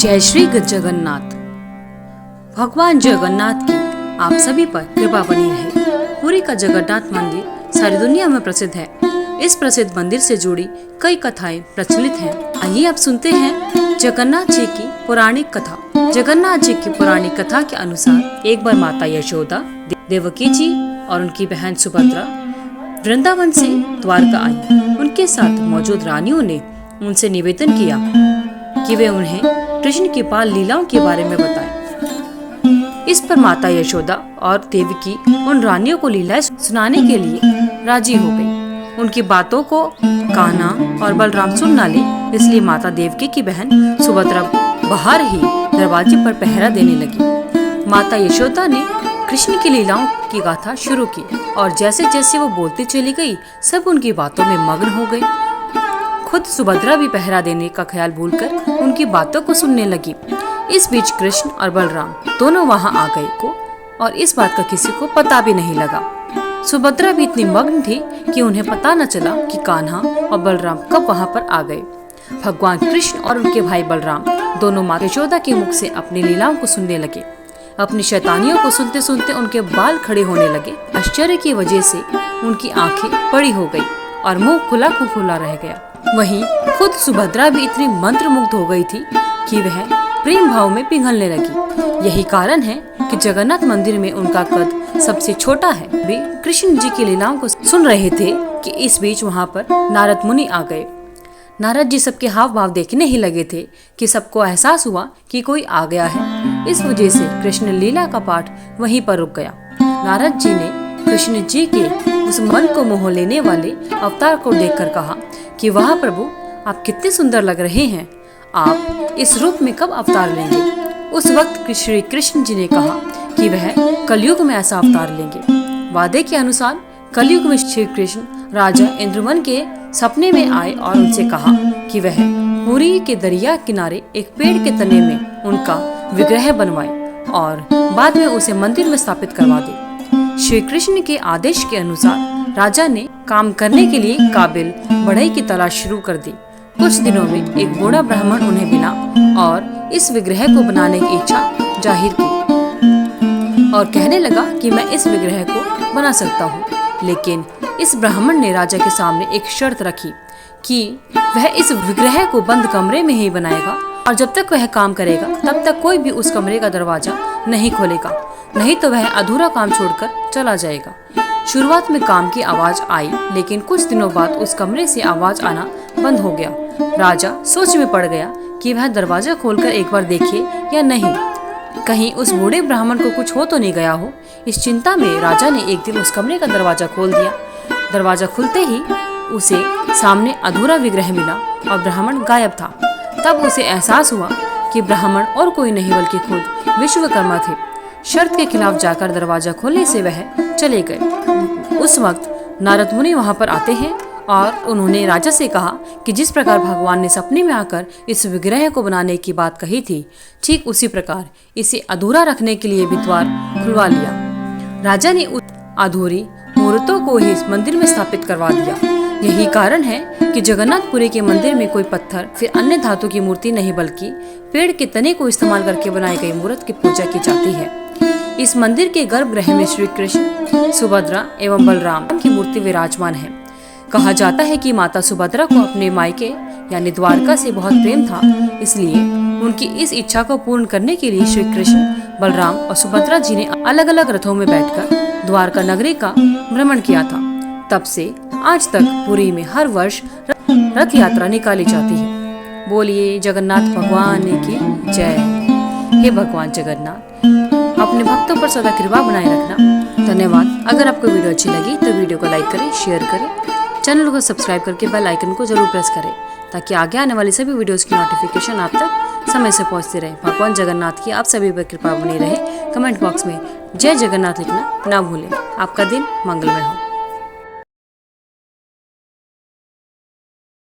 जय श्री जगन्नाथ। भगवान जगन्नाथ की आप सभी पर कृपा बनी रहे। पुरी का जगन्नाथ मंदिर सारी दुनिया में प्रसिद्ध है। इस प्रसिद्ध मंदिर से जुड़ी कई कथाएं प्रचलित हैं। आइए आप सुनते हैं जगन्नाथ जी की पौराणिक कथा। जगन्नाथ जी की पौराणिक कथा के अनुसार एक बार माता यशोदा, देवकी जी और उनकी बहन सुभद्रा वृंदावन से द्वारका आई। उनके साथ मौजूद रानियों ने उनसे निवेदन किया कि वे उन्हें कृष्ण की बाल लीलाओं के बारे में बताएं। इस पर माता यशोदा और देवकी उन रानियों को लीलाएं सुनाने के लिए राजी हो गई। उनकी बातों को कान्हा और बलराम सुन न ले, इसलिए माता देवकी की बहन सुभद्रा बाहर ही दरवाजे पर पहरा देने लगी। माता यशोदा ने कृष्ण की लीलाओं की गाथा शुरू की और जैसे जैसे वो बोलती चली गई, सब उनकी बातों में मग्न हो गए। खुद सुभद्रा भी पहरा देने का ख्याल भूलकर उनकी बातों को सुनने लगी। इस बीच कृष्ण और बलराम दोनों वहां आ गए और इस बात का किसी को पता भी नहीं लगा। सुभद्रा भी इतनी मग्न थी कि उन्हें पता न चला कि कान्हा और बलराम कब वहां पर आ गए। भगवान कृष्ण और उनके भाई बलराम दोनों माता यशोदा के मुख से अपनी लीलाओं को सुनने लगे। अपनी शैतानियों को सुनते सुनते उनके बाल खड़े होने लगे। आश्चर्य की वजह से उनकी आंखें बड़ी हो गई और मुंह खुला खुला रह गया। वहीं खुद सुभद्रा भी इतनी मंत्रमुग्ध हो गई थी कि वह प्रेम भाव में पिघलने लगी। यही कारण है कि जगन्नाथ मंदिर में उनका कद सबसे छोटा है। वे कृष्ण जी की लीलाओं को सुन रहे थे कि इस बीच वहां पर नारद मुनि आ गए। नारद जी सबके हाव भाव देखने ही लगे थे कि सबको एहसास हुआ कि कोई आ गया है। इस वजह से कृष्ण लीला का पाठ वहीं पर रुक गया। नारद जी ने कृष्ण जी के उस मन को मोह लेने वाले अवतार को देखकर कहा कि वाह प्रभु, आप कितने सुंदर लग रहे हैं। आप इस रूप में कब अवतार लेंगे? उस वक्त श्री कृष्ण जी ने कहा कि वह कलयुग में ऐसा अवतार लेंगे। वादे के अनुसार कलयुग में श्री कृष्ण राजा इंद्रमन के सपने में आए और उनसे कहा कि वह पुरी के दरिया किनारे एक पेड़ के तने में उनका विग्रह बनवाए और बाद में उसे मंदिर में स्थापित करवा दे। श्री कृष्ण के आदेश के अनुसार राजा ने काम करने के लिए काबिल बढ़ई की तलाश शुरू कर दी। कुछ दिनों में एक बूढ़ा ब्राह्मण उन्हें मिला और इस विग्रह को बनाने की इच्छा जाहिर की और कहने लगा कि मैं इस विग्रह को बना सकता हूँ। लेकिन इस ब्राह्मण ने राजा के सामने एक शर्त रखी कि वह इस विग्रह को बंद कमरे में ही बनाएगा और जब तक वह काम करेगा तब तक कोई भी उस कमरे का दरवाजा नहीं खोलेगा, नहीं तो वह अधूरा काम छोड़कर चला जाएगा। शुरुआत में काम की आवाज आई, लेकिन कुछ दिनों बाद उस कमरे से आवाज आना बंद हो गया। राजा सोच में पड़ गया कि वह दरवाजा खोलकर एक बार देखे या नहीं, कहीं उस बूढ़े ब्राह्मण को कुछ हो तो नहीं गया हो। इस चिंता में राजा ने एक दिन उस कमरे का दरवाजा खोल दिया। दरवाजा खुलते ही उसे सामने अधूरा विग्रह मिला और ब्राह्मण गायब था। तब उसे एहसास हुआ कि ब्राह्मण और कोई नहीं बल्कि खुद विश्वकर्मा थे। शर्त के खिलाफ जाकर दरवाजा खोलने से वह चले गए। उस वक्त नारद मुनि वहां पर आते हैं और उन्होंने राजा से कहा कि जिस प्रकार भगवान ने सपने में आकर इस विग्रह को बनाने की बात कही थी, ठीक उसी प्रकार इसे अधूरा रखने के लिए भी द्वार खुलवा लिया। राजा ने उस अधूरी मूर्तों को ही मंदिर में स्थापित करवा दिया। यही कारण है कि जगन्नाथपुरी के मंदिर में कोई पत्थर फिर अन्य धातु की मूर्ति नहीं बल्कि पेड़ के तने को इस्तेमाल करके बनाई गई मूर्त की पूजा की जाती है। इस मंदिर के गर्भगृह में श्री कृष्ण, सुभद्रा एवं बलराम की मूर्ति विराजमान है। कहा जाता है कि माता सुभद्रा को अपने मायके यानी द्वारका से बहुत प्रेम था, इसलिए उनकी इस इच्छा को पूर्ण करने के लिए श्री कृष्ण, बलराम और सुभद्रा जी ने अलग अलग रथों में बैठकर द्वारका नगरी का भ्रमण किया था। तब से आज तक पुरी में हर वर्ष रथ यात्रा निकाली जाती है। बोलिए जगन्नाथ भगवान की जय। हे भगवान जगन्नाथ, अपने भक्तों पर सदा कृपा बनाए रखना। धन्यवाद। अगर आपको वीडियो अच्छी लगी तो वीडियो को लाइक करें, शेयर करें, चैनल को सब्सक्राइब करके बेल आइकन को जरूर प्रेस करें ताकि आगे आने वाली सभी वीडियोस की नोटिफिकेशन आप तक समय से पहुंचती रहे। भगवान जगन्नाथ की आप सभी पर कृपा बनी रहे। कमेंट बॉक्स में जय जगन्नाथ लिखना ना भूलें। आपका दिन मंगलमय हो।